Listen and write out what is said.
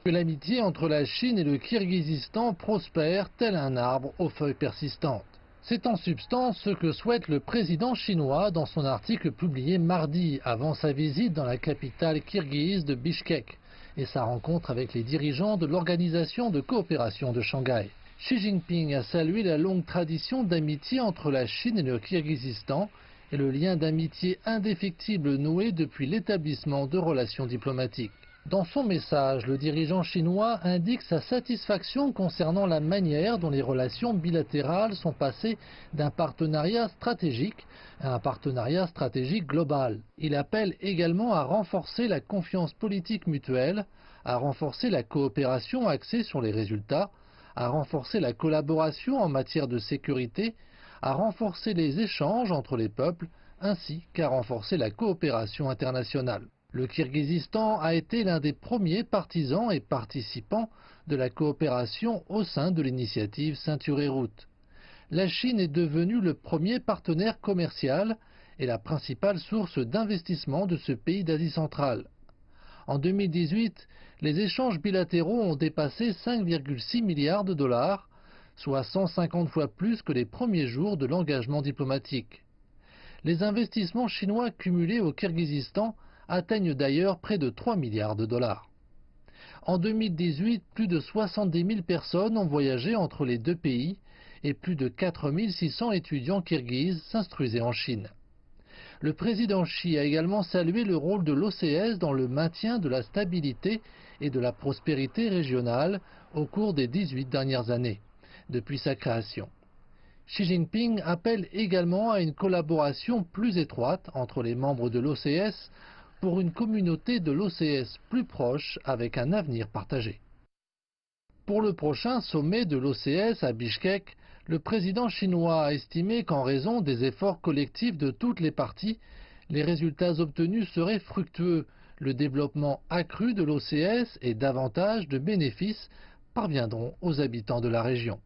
Que l'amitié entre la Chine et le Kirghizistan prospère tel un arbre aux feuilles persistantes. C'est en substance ce que souhaite le président chinois dans son article publié mardi avant sa visite dans la capitale kirghize de Bishkek et sa rencontre avec les dirigeants de l'Organisation de coopération de Shanghai. Xi Jinping a salué la longue tradition d'amitié entre la Chine et le Kirghizistan et le lien d'amitié indéfectible noué depuis l'établissement de relations diplomatiques. Dans son message, le dirigeant chinois indique sa satisfaction concernant la manière dont les relations bilatérales sont passées d'un partenariat stratégique à un partenariat stratégique global. Il appelle également à renforcer la confiance politique mutuelle, à renforcer la coopération axée sur les résultats, à renforcer la collaboration en matière de sécurité, à renforcer les échanges entre les peuples, ainsi qu'à renforcer la coopération internationale. Le Kirghizistan a été l'un des premiers partisans et participants de la coopération au sein de l'initiative Ceinture et Route. La Chine est devenue le premier partenaire commercial et la principale source d'investissement de ce pays d'Asie centrale. En 2018, les échanges bilatéraux ont dépassé 5,6 milliards de dollars, soit 150 fois plus que les premiers jours de l'engagement diplomatique. Les investissements chinois cumulés au Kirghizistan atteignent d'ailleurs près de 3 milliards de dollars. En 2018, plus de 70 000 personnes ont voyagé entre les deux pays et plus de 4 600 étudiants kirghizes s'instruisaient en Chine. Le président Xi a également salué le rôle de l'OCS dans le maintien de la stabilité et de la prospérité régionale au cours des 18 dernières années, depuis sa création. Xi Jinping appelle également à une collaboration plus étroite entre les membres de l'OCS pour une communauté de l'OCS plus proche avec un avenir partagé. Pour le prochain sommet de l'OCS à Bishkek, le président chinois a estimé qu'en raison des efforts collectifs de toutes les parties, les résultats obtenus seraient fructueux. Le développement accru de l'OCS et davantage de bénéfices parviendront aux habitants de la région.